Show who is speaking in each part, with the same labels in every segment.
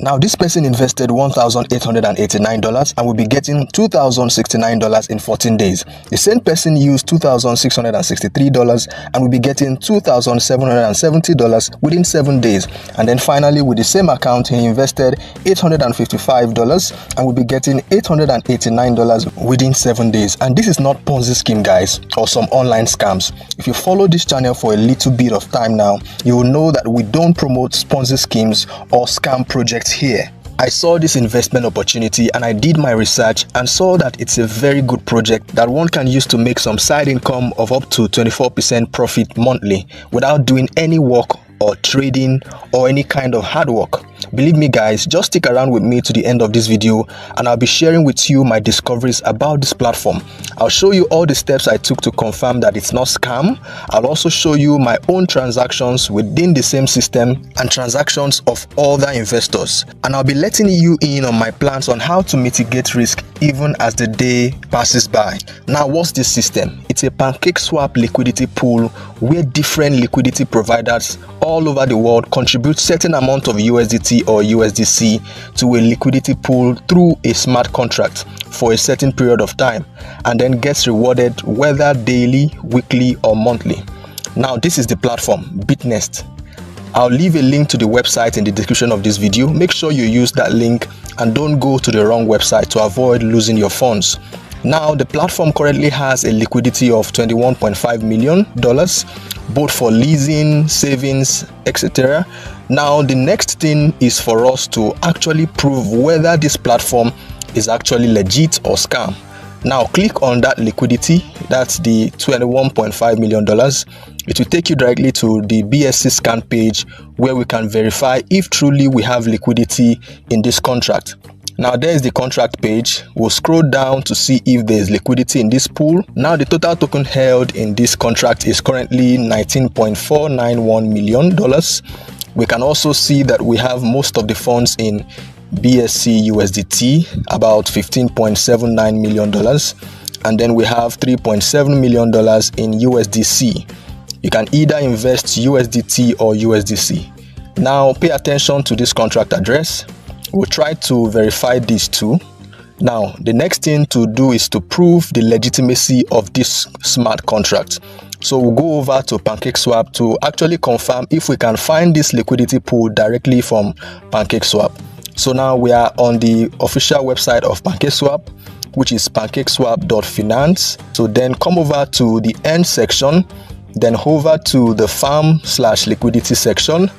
Speaker 1: Now, this person invested $1,889 and will be getting $2,069 in 14 days. The same person used $2,663 and will be getting $2,770 within 7 days. And then finally, with the same account, he invested $855 and will be getting $889 within 7 days. And this is not Ponzi scheme, guys, or some online scams. If you follow this channel for a little bit of time now, you will know that we don't promote Ponzi schemes or scam projects here. I saw this investment opportunity and I did my research and saw that it's a very good project that one can use to make some side income of up to 24% profit monthly without doing any work or trading or any kind of hard work. Believe me, guys, just stick around with me to the end of this video and I'll be sharing with you my discoveries about this platform. I'll show you all the steps I took to confirm that it's not scam. I'll also show you my own transactions within the same system and transactions of other investors. And I'll be letting you in on my plans on how to mitigate risk even as the day passes by. Now, what's this system? It's a Pancake Swap liquidity pool where different liquidity providers all over the world contribute certain amount of USDT or USDC to a liquidity pool through a smart contract for a certain period of time and then gets rewarded whether daily, weekly or monthly. Now, this is the platform, Bitnest. I'll leave a link to the website in the description of this video. Make sure you use that link and don't go to the wrong website to avoid losing your funds. Now, the platform currently has a liquidity of $21.5 million, both for leasing, savings, etc. Now, the next thing is for us to actually prove whether this platform is actually legit or scam. Now, click on that liquidity, that's the $21.5 million. It will take you directly to the BSC scan page where we can verify if truly we have liquidity in this contract. Now, there's the contract page. We'll scroll down to see if there's liquidity in this pool. Now, the total token held in this contract is currently $19.491 million. We can also see that we have most of the funds in BSC USDT, about $15.79 million. And then we have $3.7 million in USDC. You can either invest USDT or USDC. Now, pay attention to this contract address. We'll try to verify these two. Now, the next thing to do is to prove the legitimacy of this smart contract. So we'll go over to Pancake Swap to actually confirm if we can find this liquidity pool directly from Pancake Swap. So now we are on the official website of Pancake Swap, which is pancakeswap.finance. So then come over to the end section, then hover to the farm/liquidity section.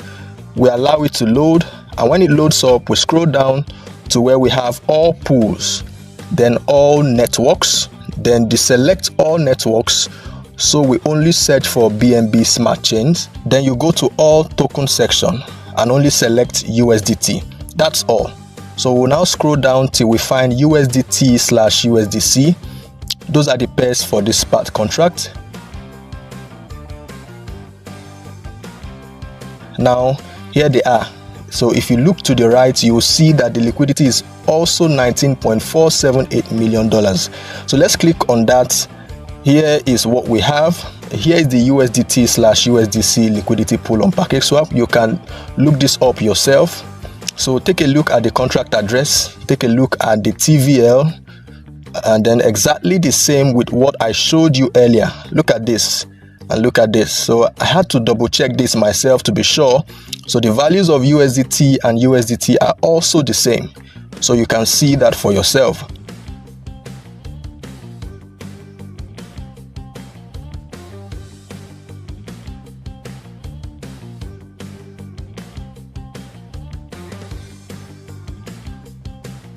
Speaker 1: We allow it to load. And when it loads up, we scroll down to where we have all pools, then all networks, then deselect all networks. So we only search for BNB smart chains. Then you go to all token section and only select USDT. That's all. So we'll now scroll down till we find USDT/USDC. Those are the pairs for this smart contract. Now, here they are. So if you look to the right, you will see that the liquidity is also $19.478 million. So let's click on that. Here is what we have. Here is the USDT/USDC liquidity pool on Pancake Swap. You can look this up yourself. So take a look at the contract address, take a look at the TVL, and then exactly the same with what I showed you earlier. Look at this. And look at this. So I had to double check this myself to be sure. So the values of USDT and USDT are also the same. So you can see that for yourself.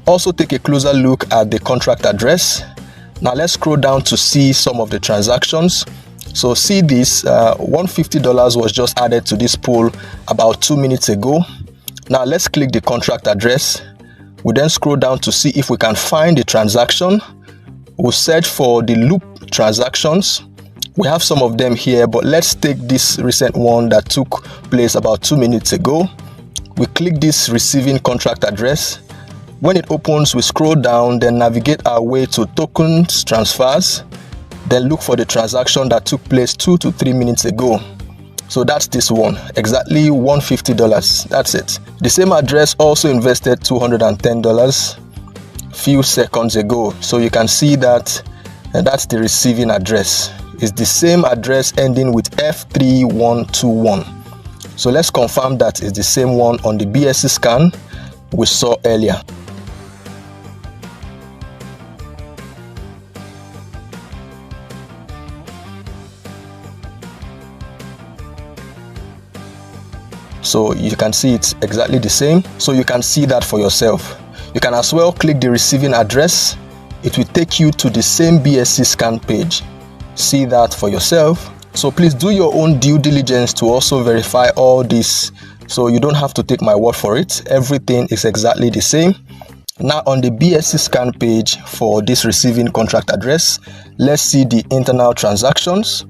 Speaker 1: Also take a closer look at the contract address. Now let's scroll down to see some of the transactions. So see this, $150 was just added to this pool about 2 minutes ago. Now let's click the contract address. We then scroll down to see if we can find the transaction. We'll search for the loop transactions. We have some of them here, but let's take this recent one that took place about 2 minutes ago. We click this receiving contract address. When it opens, we scroll down, then navigate our way to tokens transfers. Then look for the transaction that took place 2 to 3 minutes ago. So that's this one, exactly $150. That's it. The same address also invested $210 few seconds ago. So you can see that that's the receiving address. It's the same address ending with F3121. So let's confirm that it's the same one on the BSC scan we saw earlier. So you can see it's exactly the same. So you can see that for yourself. You can as well click the receiving address. It will take you to the same BSC scan page. See that for yourself. So please do your own due diligence to also verify all this. So you don't have to take my word for it. Everything is exactly the same. Now on the BSC scan page for this receiving contract address, let's see the internal transactions.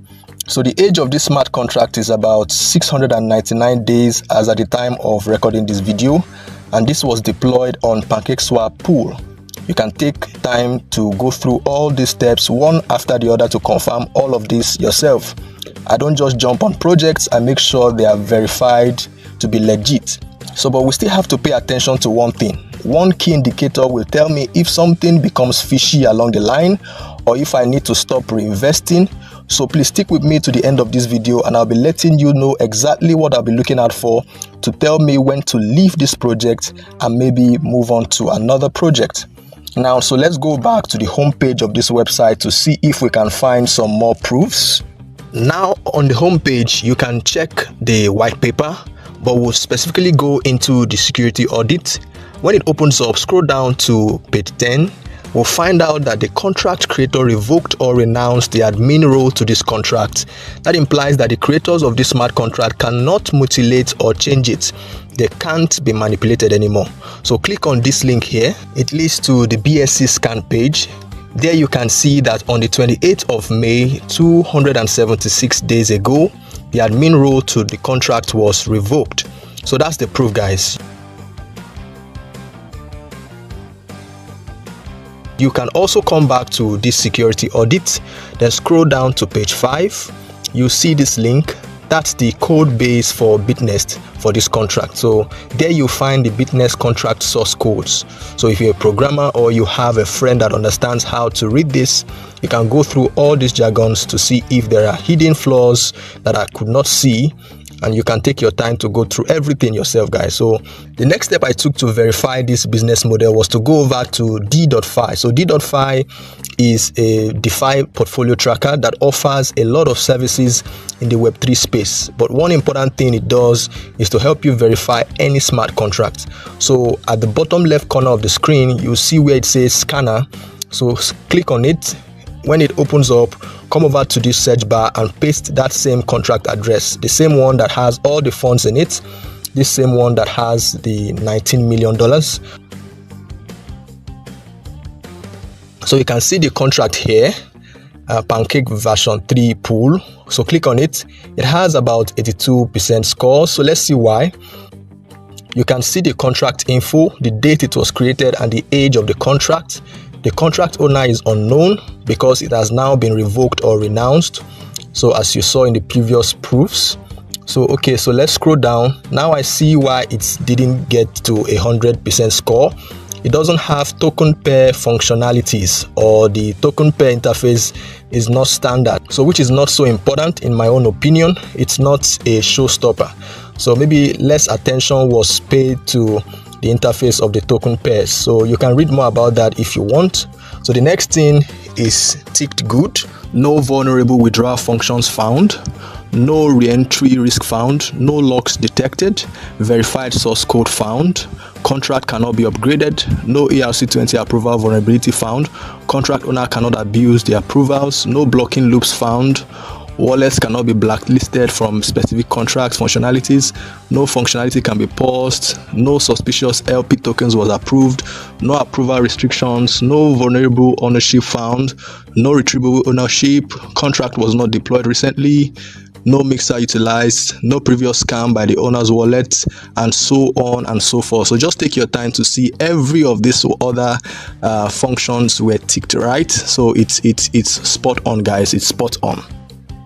Speaker 1: So the age of this smart contract is about 699 days as at the time of recording this video, and this was deployed on Pancake Swap pool. You can take time to go through all these steps one after the other to confirm all of this yourself. I don't just jump on projects, I make sure they are verified to be legit. So but we still have to pay attention to one thing. One key indicator will tell me if something becomes fishy along the line or if I need to stop reinvesting. So please stick with me to the end of this video and I'll be letting you know exactly what I'll be looking out for to tell me when to leave this project and maybe move on to another project. Now, so let's go back to the home page of this website to see if we can find some more proofs. Now on the home page, you can check the white paper, but we'll specifically go into the security audit. When it opens up, scroll down to page 10. We'll find out that the contract creator revoked or renounced the admin role to this contract. That implies that the creators of this smart contract cannot mutilate or change it. They can't be manipulated anymore. So click on this link here. It leads to the BSC scan page. There you can see that on the 28th of May, 276 days ago, the admin role to the contract was revoked. So that's the proof, guys. You can also come back to this security audit, then scroll down to page 5. You see this link. That's the code base for Bitnest for this contract. So there you find the Bitnest contract source codes. So if you're a programmer or you have a friend that understands how to read this, you can go through all these jargons to see if there are hidden flaws that I could not see. And you can take your time to go through everything yourself, guys. So the next step I took to verify this business model was to go over to D.Fi. So D.Fi is a DeFi portfolio tracker that offers a lot of services in the Web3 space. But one important thing it does is to help you verify any smart contract. So at the bottom left corner of the screen, you see where it says scanner. So click on it. When it opens up, come over to this search bar and paste that same contract address, the same one that has all the funds in it, this same one that has the $19 million. So you can see the contract here, Pancake version 3 pool. So click on it. It has about 82% score. So let's see why. You can see the contract info, the date it was created and the age of the contract. The contract owner is unknown because it has now been revoked or renounced. So as you saw in the previous proofs. So okay, so let's scroll down. Now I see why it didn't get to 100% score. It doesn't have token pair functionalities, or the token pair interface is not standard. So which is not so important in my own opinion. It's not a showstopper. So maybe less attention was paid to the interface of the token pairs. So you can read more about that if you want. So the next thing is ticked good. No vulnerable withdrawal functions found. No re-entry risk found. No locks detected. Verified source code found. Contract cannot be upgraded. No ERC20 approval vulnerability found. Contract owner cannot abuse the approvals. No blocking loops found. Wallets cannot be blacklisted from specific contracts functionalities. No functionality can be paused. No suspicious LP tokens was approved. No approval restrictions. No vulnerable ownership found. No retrievable ownership. Contract was not deployed recently. No mixer utilized. No previous scam by the owner's wallet, and so on and so forth. So just take your time to see every of these other functions were ticked right. So it's spot on, guys. It's spot on.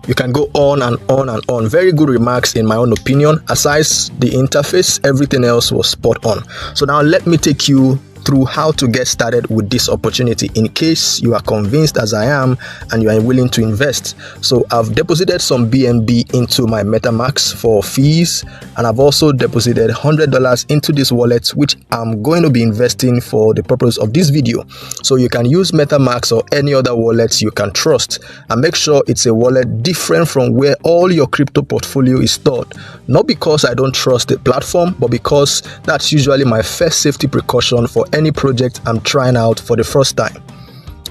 Speaker 1: You can go on and on and on. Very good remarks in my own opinion. Aside the interface, everything else was spot on. So now let me take you through how to get started with this opportunity in case you are convinced as I am and you are willing to invest. So I've deposited some BNB into my MetaMask for fees, and I've also deposited $100 into this wallet, which I'm going to be investing for the purpose of this video. So you can use MetaMask or any other wallet you can trust, and make sure it's a wallet different from where all your crypto portfolio is stored. Not because I don't trust the platform, but because that's usually my first safety precaution for any project I'm trying out for the first time.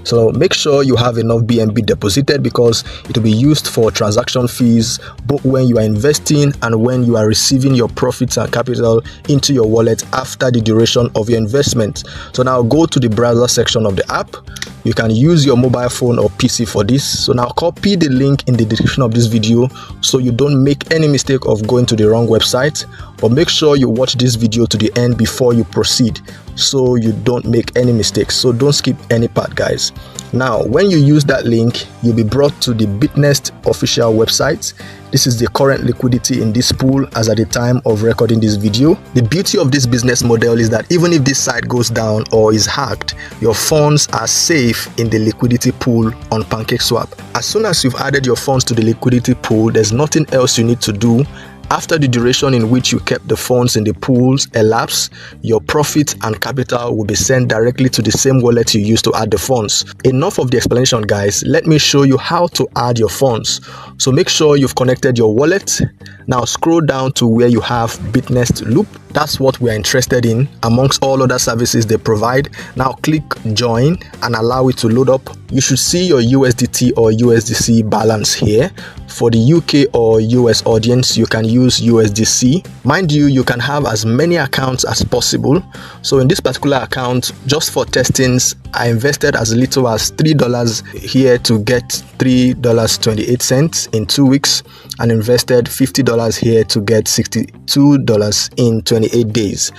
Speaker 1: So make sure you have enough BNB deposited, because it will be used for transaction fees both when you are investing and when you are receiving your profits and capital into your wallet after the duration of your investment. So now go to the browser section of the app. You can use your mobile phone or PC for this. So now copy the link in the description of this video so you don't make any mistake of going to the wrong website. But make sure you watch this video to the end before you proceed, so you don't make any mistakes. So don't skip any part, guys. Now when you use that link, you'll be brought to the Bitnest official website. This is the current liquidity in this pool as at the time of recording this video. The beauty of this business model is that even if this site goes down or is hacked, your funds are safe in the liquidity pool on Pancake Swap. As soon as you've added your funds to the liquidity pool, there's nothing else you need to do. After the duration in which you kept the funds in the pools elapse, your profit and capital will be sent directly to the same wallet you used to add the funds. Enough of the explanation, guys. Let me show you how to add your funds. So make sure you've connected your wallet. Now scroll down to where you have Bitnest Loop. That's what we're interested in amongst all other services they provide. Now click join and allow it to load up. You should see your USDT or USDC balance here. For the UK or US audience, you can use USDC. Mind you, you can have as many accounts as possible. So in this particular account, just for testings, I invested as little as $3 here to get $3.28 in 2 weeks, and invested $50 here to get $62 in 28 days.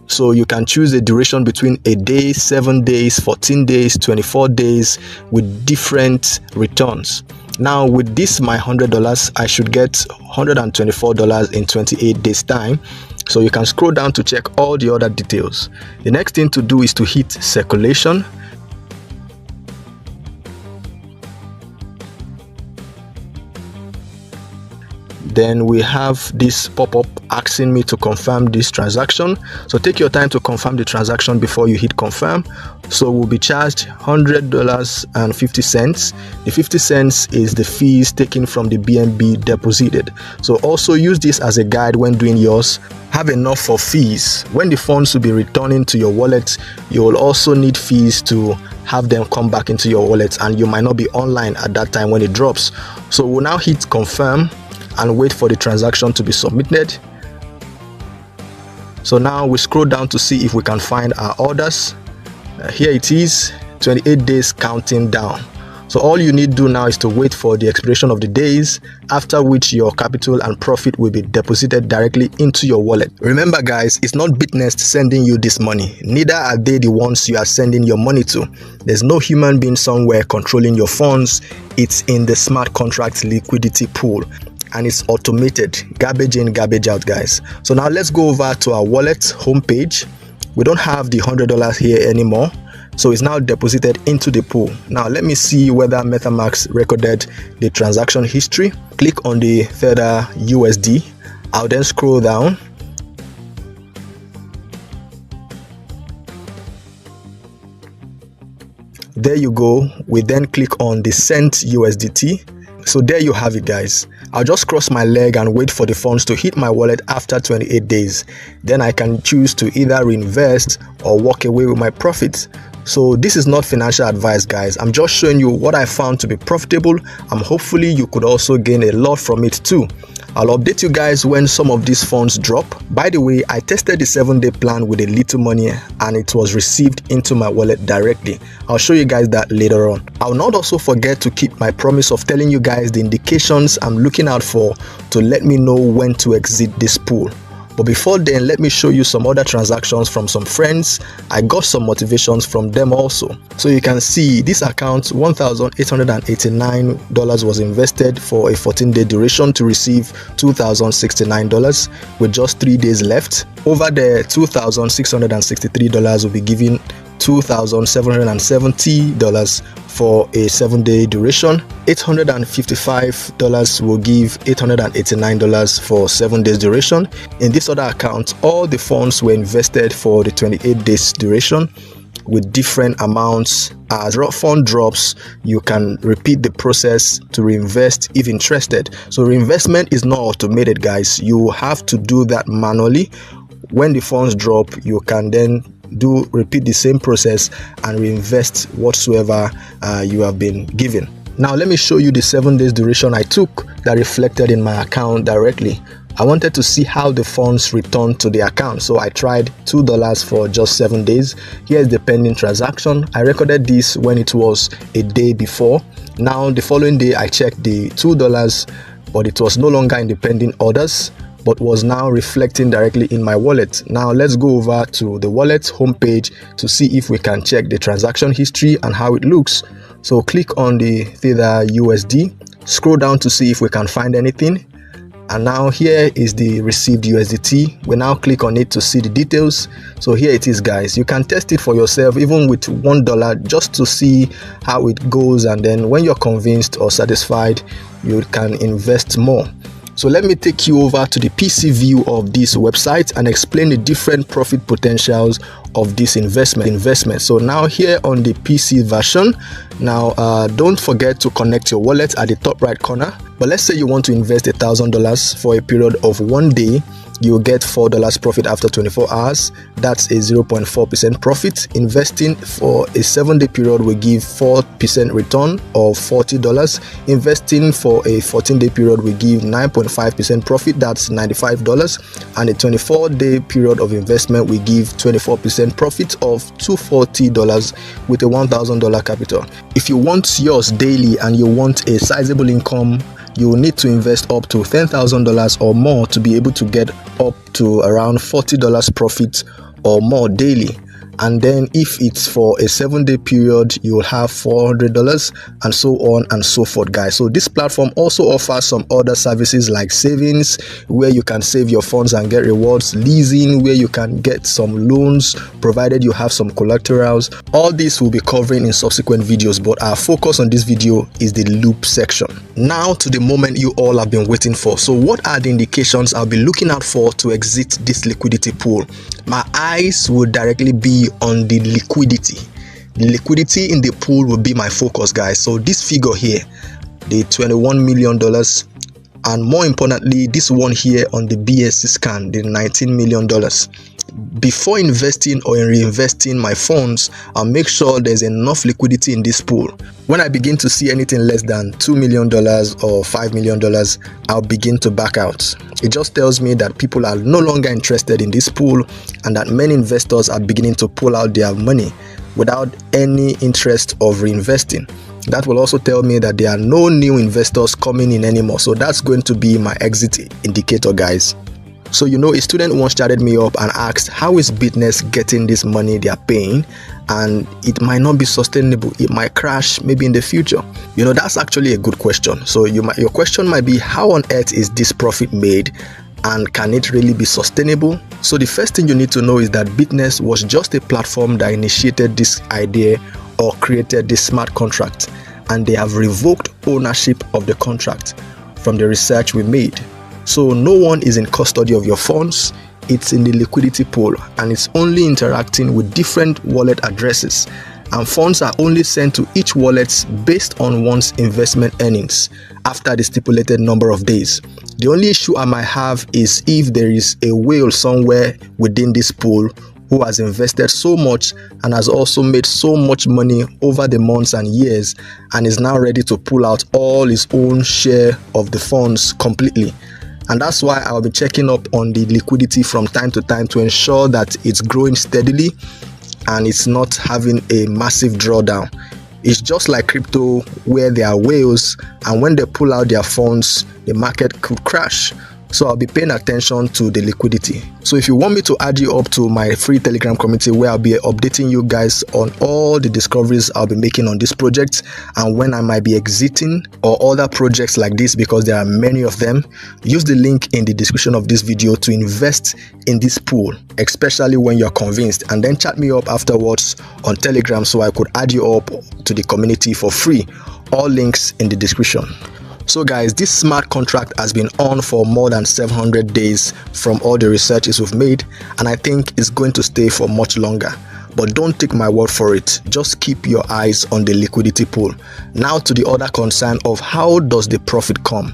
Speaker 1: So you can choose a duration between a day, 7 days, 14 days, 24 days with different returns. Now with this my $100, I should get $124 in 28 days time. So you can scroll down to check all the other details. The next thing to do is to hit circulation. Then we have this pop-up asking me to confirm this transaction. So take your time to confirm the transaction before you hit confirm. So we'll be charged $100.50. The 50 cents is the fees taken from the BNB deposited. So also use this as a guide when doing yours. Have enough for fees. When the funds will be returning to your wallet, you will also need fees to have them come back into your wallet, and you might not be online at that time when it drops. So we'll now hit confirm and wait for the transaction to be submitted. So now we scroll down to see if we can find our orders. Here it is, 28 days counting down. So all you need to do now is to wait for the expiration of the days, after which your capital and profit will be deposited directly into your wallet. Remember guys, it's not Bitnest sending you this money. Neither are they the ones you are sending your money to. There's no human being somewhere controlling your funds. It's in the smart contract liquidity pool, and it's automated, garbage in, garbage out, guys. So now let's go over to our wallet homepage. We don't have the $100 here anymore, so it's now deposited into the pool. Now let me see whether MetaMask recorded the transaction history. Click on the Tether USD. I'll then scroll down. There you go. We then click on the sent USDT. So there you have it, guys. I'll just cross my leg and wait for the funds to hit my wallet after 28 days. Then I can choose to either reinvest or walk away with my profits. So this is not financial advice, guys. I'm just showing you what I found to be profitable, and hopefully you could also gain a lot from it too. I'll update you guys when some of these funds drop. By the way, I tested the 7-day plan with a little money and it was received into my wallet directly. I'll show you guys that later on. I'll not also forget to keep my promise of telling you guys the indications I'm looking out for to let me know when to exit this pool. But before then, let me show you some other transactions from some friends. I got some motivations from them also. So you can see this account, $1,889 was invested for a 14-day duration to receive $2,069 with just 3 days left. Over there, $2,663 will be given $2,770 for a 7-day duration. $855 will give $889 for 7 days duration. In this other account, all the funds were invested for the 28 days duration with different amounts. As fund drops, you can repeat the process to reinvest if interested. So reinvestment is not automated, guys. You have to do that manually. When the funds drop, you can then repeat the same process and reinvest whatsoever you have been given. Now let me show you the 7 days duration I took that reflected in my account directly. I wanted to see how the funds returned to the account, so I tried $2 for just 7 days. Here's the pending transaction. I recorded this when it was a day before. Now the following day I checked the $2, but it was no longer in the pending orders, but was now reflecting directly in my wallet. Now let's go over to the wallet homepage to see if we can check the transaction history and how it looks. So click on the Tether USD, scroll down to see if we can find anything. And now here is the received USDT. We now click on it to see the details. So here it is, guys. You can test it for yourself even with $1 just to see how it goes, and then when you're convinced or satisfied, you can invest more. So let me take you over to the PC view of this website and explain the different profit potentials of this investment. So now here on the PC version, now don't forget to connect your wallet at the top right corner. But let's say you want to invest $1,000 for a period of 1 day. You'll get $4 profit after 24 hours. That's a 0.4% profit. Investing for a 7-day period will give 4% return of $40. Investing for a 14-day period will give 9.5% profit. That's $95. And a 24-day period of investment will give 24% profit of $240 with a $1,000 capital. If you want yours daily and you want a sizable income, you will need to invest up to $10,000 or more to be able to get up to around $40 profit or more daily. And then if it's for a 7-day period, you will have $400 and so on and so forth, guys. So this platform also offers some other services like savings, where you can save your funds and get rewards, leasing, where you can get some loans provided you have some collaterals. All this will be covering in subsequent videos, but our focus on this video is the loop section. Now to the moment you all have been waiting for. So what are the indications I'll be looking out for to exit this liquidity pool? My eyes will directly be on the liquidity. The liquidity in the pool will be my focus, guys. So this figure here, the $21 million, and more importantly, this one here on the BSC scan, the $19 million. Before investing or in reinvesting my funds, I'll make sure there's enough liquidity in this pool. When I begin to see anything less than $2 million or $5 million, I'll begin to back out. It just tells me that people are no longer interested in this pool and that many investors are beginning to pull out their money without any interest of reinvesting. That will also tell me that there are no new investors coming in anymore. So that's going to be my exit indicator, guys. So you know, a student once chatted me up and asked, how is Bitnest getting this money they are paying? And it might not be sustainable. It might crash maybe in the future. You know, that's actually a good question. So your question might be, how on earth is this profit made? And can it really be sustainable? So the first thing you need to know is that Bitnest was just a platform that initiated this idea or created this smart contract, and they have revoked ownership of the contract from the research we made. So no one is in custody of your funds. It's in the liquidity pool, and it's only interacting with different wallet addresses, and funds are only sent to each wallet based on one's investment earnings after the stipulated number of days. The only issue I might have is if there is a whale somewhere within this pool who has invested so much and has also made so much money over the months and years and is now ready to pull out all his own share of the funds completely. And that's why I'll be checking up on the liquidity from time to time to ensure that it's growing steadily and it's not having a massive drawdown. It's just like crypto, where there are whales, and when they pull out their funds, the market could crash. So I'll be paying attention to the liquidity. So if you want me to add you up to my free Telegram community where I'll be updating you guys on all the discoveries I'll be making on this project and when I might be exiting or other projects like this, because there are many of them, use the link in the description of this video to invest in this pool, especially when you're convinced, and then chat me up afterwards on Telegram so I could add you up to the community for free. All links in the description. So guys, this smart contract has been on for more than 700 days from all the researches we've made, and I think it's going to stay for much longer. But don't take my word for it, just keep your eyes on the liquidity pool. Now to the other concern of how does the profit come?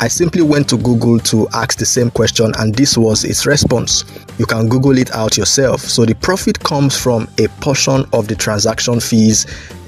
Speaker 1: I simply went to Google to ask the same question and this was its response. You can Google it out yourself. So the profit comes from a portion of the transaction fees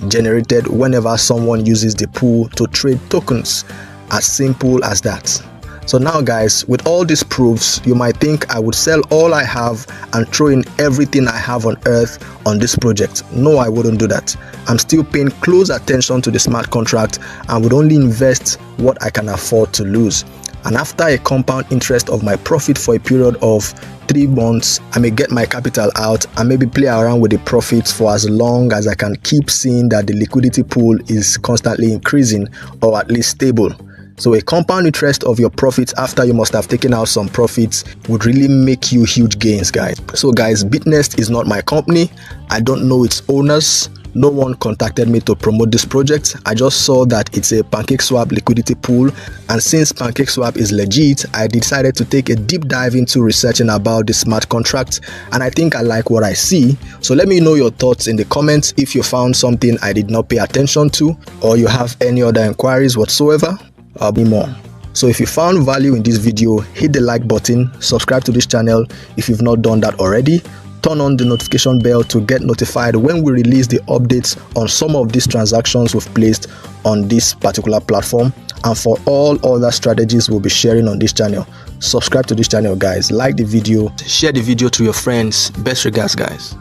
Speaker 1: generated whenever someone uses the pool to trade tokens. As simple as that. So now guys, with all these proofs, you might think I would sell all I have and throw in everything I have on earth on this project. No, I wouldn't do that. I'm still paying close attention to the smart contract and would only invest what I can afford to lose. And after a compound interest of my profit for a period of 3 months, I may get my capital out and maybe play around with the profits for as long as I can keep seeing that the liquidity pool is constantly increasing or at least stable. So a compound interest of your profits after you must have taken out some profits would really make you huge gains, guys. So guys, Bitnest is not my company. I don't know its owners. No one contacted me to promote this project. I just saw that it's a Pancake Swap liquidity pool, and since Pancake Swap is legit, I decided to take a deep dive into researching about the smart contract, and I think I like what I see. So let me know your thoughts in the comments if you found something I did not pay attention to or you have any other inquiries whatsoever. I'll be more. So if you found value in this video, hit the like button, subscribe to this channel if you've not done that already, turn on the notification bell to get notified when we release the updates on some of these transactions we've placed on this particular platform, and for all other strategies we'll be sharing on this channel. Subscribe to this channel guys, like the video, share the video to your friends. Best regards guys.